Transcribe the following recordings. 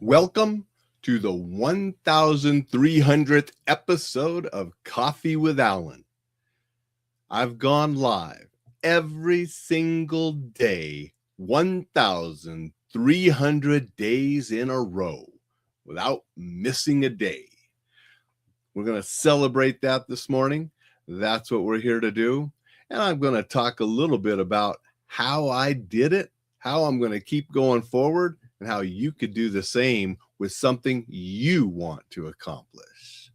Welcome to the 1300th episode of Coffee with Alain. I've gone live every single day, 1,300 days in a row without missing a day. We're going to celebrate that this morning. That's what we're here to do. And I'm going to talk a little bit about how I did it, how I'm going to keep going forward, and how you could do the same with something you want to accomplish.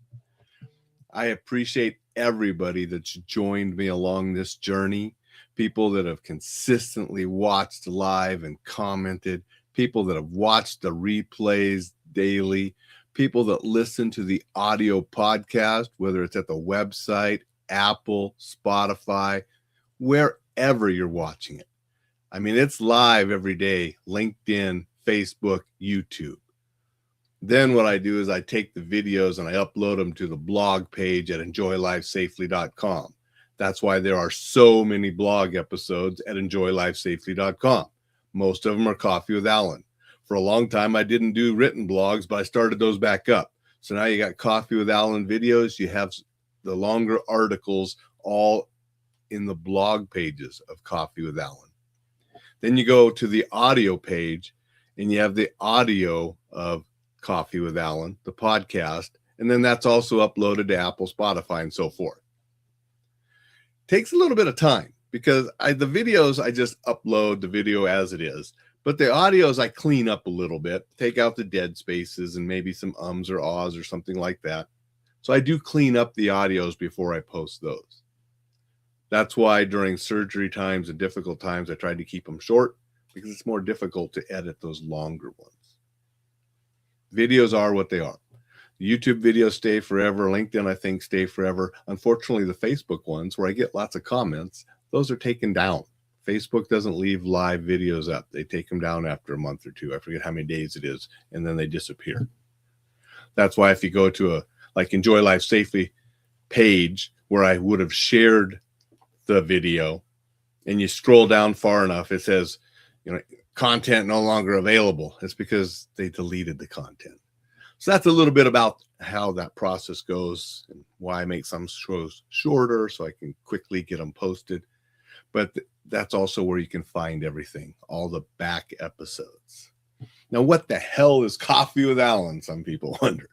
I appreciate everybody that's joined me along this journey, people that have consistently watched live and commented, people that have watched the replays daily, people that listen to the audio podcast, whether it's at the website, Apple, Spotify, wherever you're watching it. I mean, it's live every day, LinkedIn, Facebook, YouTube. Then what I do is I take the videos and I upload them to the blog page at enjoylifesafely.com. That's why there are so many blog episodes at enjoylifesafely.com. Most of them are Coffee with Alain. For a long time, I didn't do written blogs, but I started those back up. So now you got Coffee with Alain videos. You have the longer articles all in the blog pages of Coffee with Alain. Then you go to the audio page and you have the audio of Coffee with Alain, the podcast, and then that's also uploaded to Apple, Spotify, and so forth. Takes a little bit of time because the videos, I just upload the video as it is, but the audios I clean up a little bit, take out the dead spaces and maybe some ums or ahs or something like that. So I do clean up the audios before I post those. That's why during surgery times and difficult times, I tried to keep them short because it's more difficult to edit those longer ones. Videos are what they are. YouTube videos stay forever. LinkedIn, I think, stay forever. Unfortunately, the Facebook ones where I get lots of comments, those are taken down. Facebook doesn't leave live videos up. They take them down after a month or two. I forget how many days it is, and then they disappear. That's why if you go to a Enjoy Life Safely page where I would have shared the video and you scroll down far enough, it says, content no longer available. It's because they deleted the content. So that's a little bit about how that process goes and why I make some shows shorter so I can quickly get them posted. But that's also where you can find everything, all the back episodes. Now, what the hell is Coffee with Alain? Some people wonder.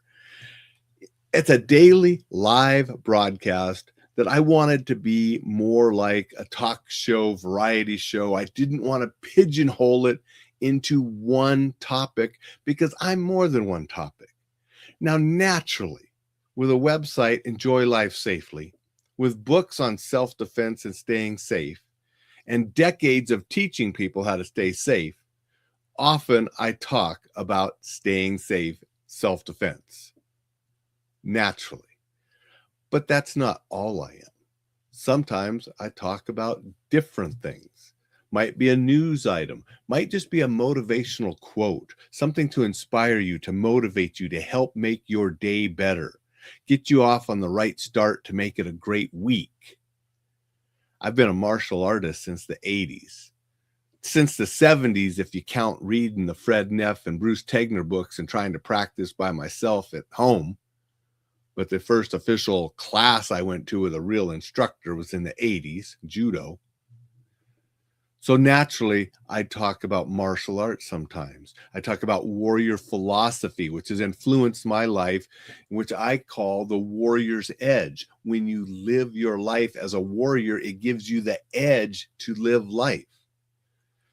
It's a daily live broadcast that I wanted to be more like a talk show, variety show. I didn't want to pigeonhole it into one topic because I'm more than one topic. Now, naturally, with a website, Enjoy Life Safely, with books on self-defense and staying safe, and decades of teaching people how to stay safe, often I talk about staying safe, self-defense. Naturally. But that's not all I am. Sometimes I talk about different things. Might be a news item, might just be a motivational quote, something to inspire you, to motivate you, to help make your day better, get you off on the right start to make it a great week. I've been a martial artist since the 80s. Since the 70s, if you count reading the Fred Neff and Bruce Tegner books and trying to practice by myself at home. But the first official class I went to with a real instructor was in the 80s, judo. So naturally, I talk about martial arts sometimes. I talk about warrior philosophy, which has influenced my life, which I call the warrior's edge. When you live your life as a warrior, it gives you the edge to live life.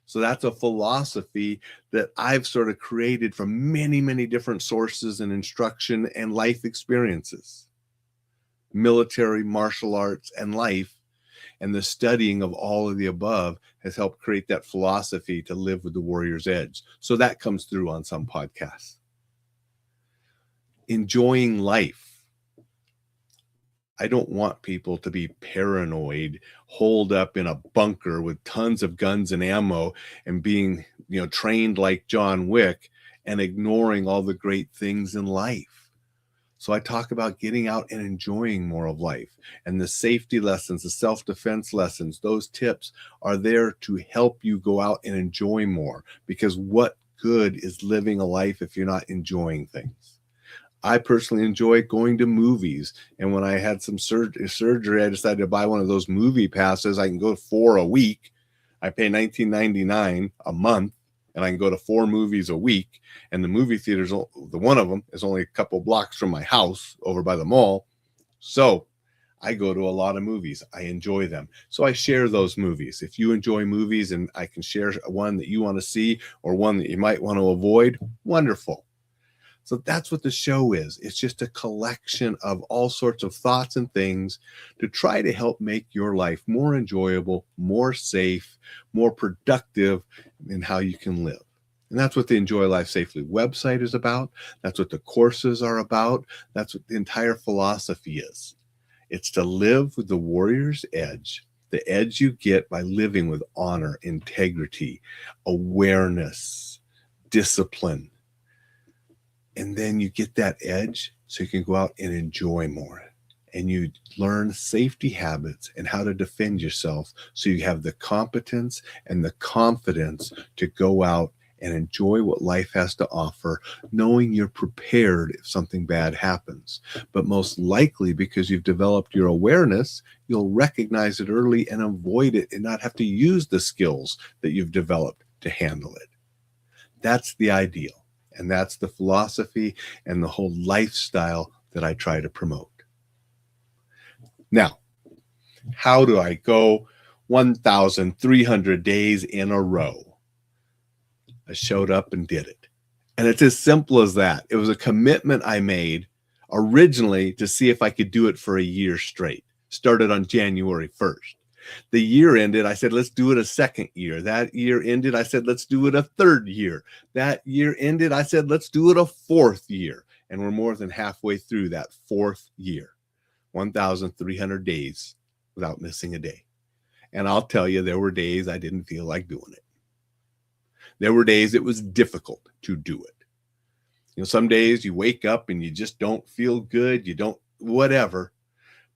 So that's a philosophy that I've sort of created from many, many different sources and instruction and life experiences. Military, martial arts, and life, and the studying of all of the above has helped create that philosophy to live with the warrior's edge. So that comes through on some podcasts. Enjoying life. I don't want people to be paranoid, holed up in a bunker with tons of guns and ammo and being, trained like John Wick and ignoring all the great things in life. So I talk about getting out and enjoying more of life, and the safety lessons, the self-defense lessons, those tips are there to help you go out and enjoy more, because what good is living a life if you're not enjoying things? I personally enjoy going to movies. And when I had some surgery, I decided to buy one of those movie passes. I can go 4 a week. I pay $19.99 a month, and I can go to 4 movies a week. And the movie theaters, the one of them is only a couple blocks from my house over by the mall. So I go to a lot of movies. I enjoy them. So I share those movies. If you enjoy movies and I can share one that you want to see or one that you might want to avoid, wonderful. So that's what the show is. It's just a collection of all sorts of thoughts and things to try to help make your life more enjoyable, more safe, more productive in how you can live. And that's what the Enjoy Life Safely website is about. That's what the courses are about. That's what the entire philosophy is. It's to live with the warrior's edge, the edge you get by living with honor, integrity, awareness, discipline. And then you get that edge so you can go out and enjoy more. And you learn safety habits and how to defend yourself so you have the competence and the confidence to go out and enjoy what life has to offer, knowing you're prepared if something bad happens. But most likely, because you've developed your awareness, you'll recognize it early and avoid it and not have to use the skills that you've developed to handle it. That's the ideal. And that's the philosophy and the whole lifestyle that I try to promote. Now, how do I go 1,300 days in a row? I showed up and did it. And it's as simple as that. It was a commitment I made originally to see if I could do it for a year straight. Started on January 1st. The year ended, I said, let's do it a second year. That year ended, I said, let's do it a third year. That year ended, I said, let's do it a fourth year. And we're more than halfway through that fourth year. 1,300 days without missing a day. And I'll tell you, there were days I didn't feel like doing it. There were days it was difficult to do it. You know, some days you wake up and you just don't feel good. You don't, whatever.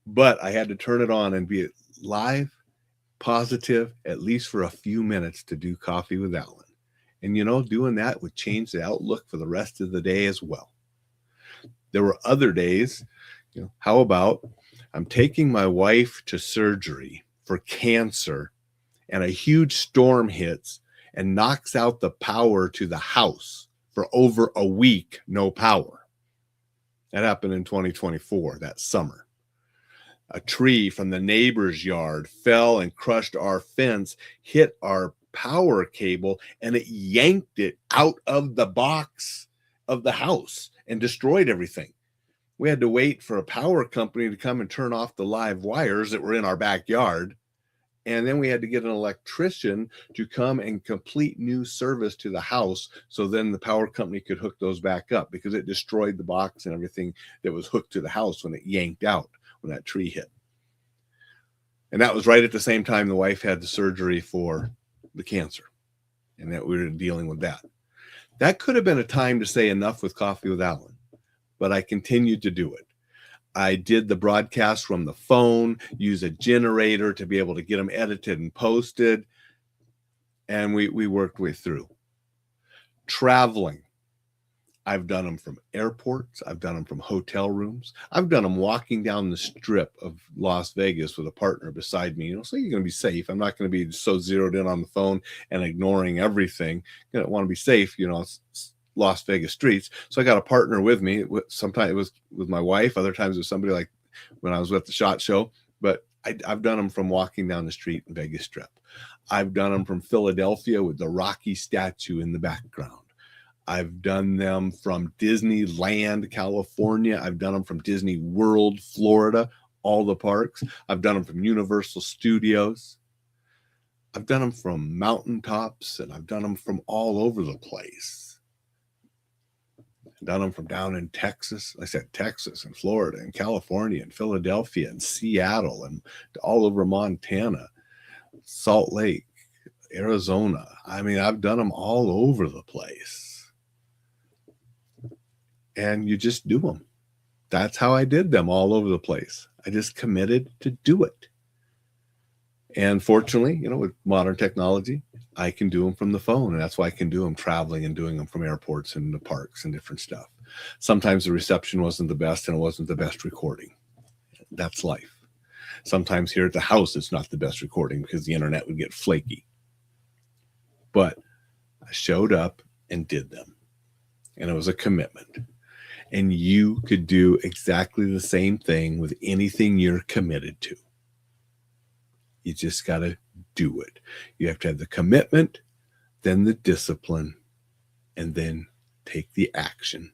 But I had to turn it on and be live, positive, at least for a few minutes to do Coffee with Alain. And, you know, doing that would change the outlook for the rest of the day as well. There were other days, you know, how about I'm taking my wife to surgery for cancer and a huge storm hits and knocks out the power to the house for over a week, no power. That happened in 2024, that summer. A tree from the neighbor's yard fell and crushed our fence, hit our power cable, and it yanked it out of the box of the house and destroyed everything. We had to wait for a power company to come and turn off the live wires that were in our backyard. And then we had to get an electrician to come and complete new service to the house. So then the power company could hook those back up because it destroyed the box and everything that was hooked to the house when it yanked out, when that tree hit. And that was right at the same time the wife had the surgery for the cancer and that we were dealing with that. That could have been a time to say enough with Coffee with Alain, but I continued to do it. I did the broadcast from the phone, use a generator to be able to get them edited and posted. And we worked way through. Traveling. I've done them from airports. I've done them from hotel rooms. I've done them walking down the strip of Las Vegas with a partner beside me. You know, so you're going to be safe. I'm not going to be so zeroed in on the phone and ignoring everything. You want to be safe, you know, it's Las Vegas streets. So I got a partner with me. Sometimes it was with my wife. Other times it was somebody like when I was at the SHOT Show. But I've done them from walking down the street in Vegas Strip. I've done them from Philadelphia with the Rocky statue in the background. I've done them from Disneyland, California. I've done them from Disney World, Florida, all the parks. I've done them from Universal Studios. I've done them from mountaintops, and I've done them from all over the place. I've done them from down in Texas. I said Texas and Florida and California and Philadelphia and Seattle and all over Montana, Salt Lake, Arizona. I mean, I've done them all over the place. And you just do them. That's how I did them all over the place. I just committed to do it. And fortunately, you know, with modern technology, I can do them from the phone, and that's why I can do them traveling and doing them from airports and the parks and different stuff. Sometimes the reception wasn't the best and it wasn't the best recording. That's life. Sometimes here at the house, it's not the best recording because the internet would get flaky. But I showed up and did them. And it was a commitment. And you could do exactly the same thing with anything you're committed to. You just got to do it. You have to have the commitment, then the discipline, and then take the action.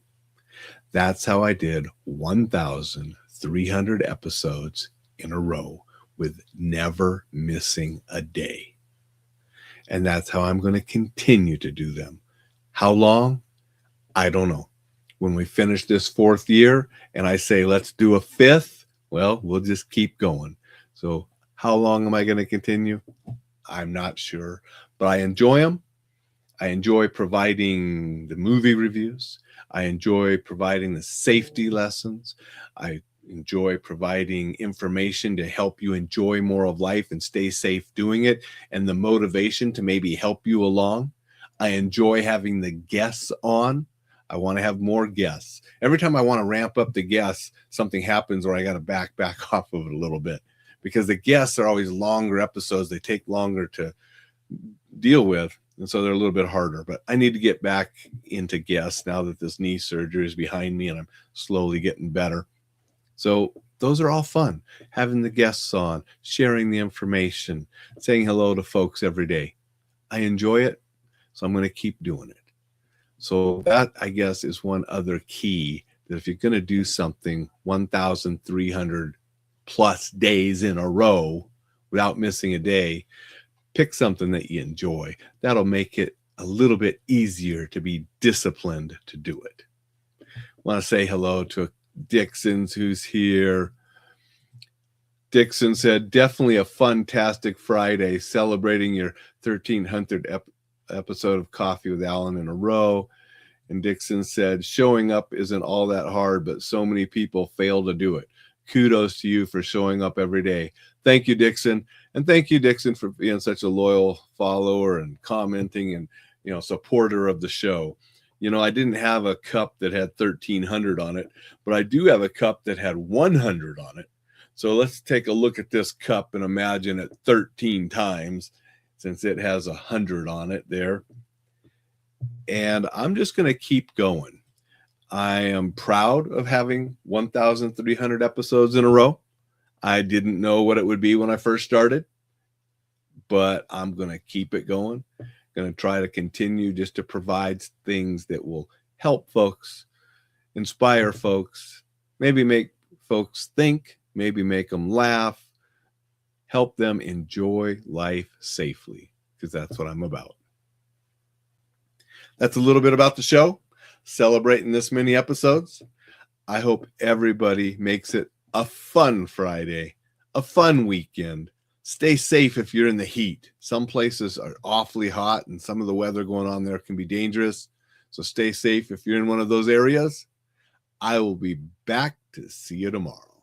That's how I did 1,300 episodes in a row with never missing a day. And that's how I'm going to continue to do them. How long? I don't know. When we finish this 4th year and I say, let's do a 5th, well, we'll just keep going. So how long am I going to continue? I'm not sure, but I enjoy them. I enjoy providing the movie reviews. I enjoy providing the safety lessons. I enjoy providing information to help you enjoy more of life and stay safe doing it, and the motivation to maybe help you along. I enjoy having the guests on. I want to have more guests. Every time I want to ramp up the guests, something happens where I got to back off of it a little bit, because the guests are always longer episodes. They take longer to deal with, and so they're a little bit harder. But I need to get back into guests now that this knee surgery is behind me and I'm slowly getting better. So those are all fun. Having the guests on, sharing the information, saying hello to folks every day. I enjoy it, so I'm going to keep doing it. So that, I guess, is one other key, that if you're going to do something 1,300 plus days in a row without missing a day, pick something that you enjoy. That'll make it a little bit easier to be disciplined to do it. I want to say hello to Dixon's, who's here. Dixon said, definitely a fantastic Friday, celebrating your 1,300th episode of Coffee with Alain in a row. And Dixon said, showing up isn't all that hard, but so many people fail to do it. Kudos to you for showing up every day. Thank you, Dixon. And thank you, Dixon, for being such a loyal follower and commenting and, supporter of the show. I didn't have a cup that had 1,300 on it, but I do have a cup that had 100 on it. So let's take a look at this cup and imagine it 13 times, since it has 100 on it there. And I'm just going to keep going. I am proud of having 1,300 episodes in a row. I didn't know what it would be when I first started, but I'm going to keep it going. Going to try to continue just to provide things that will help folks, inspire folks, maybe make folks think, maybe make them laugh, help them enjoy life safely, because that's what I'm about. That's a little bit about the show, celebrating this many episodes. I hope everybody makes it a fun Friday, a fun weekend. Stay safe if you're in the heat. Some places are awfully hot, and some of the weather going on there can be dangerous. So stay safe if you're in one of those areas. I will be back to see you tomorrow.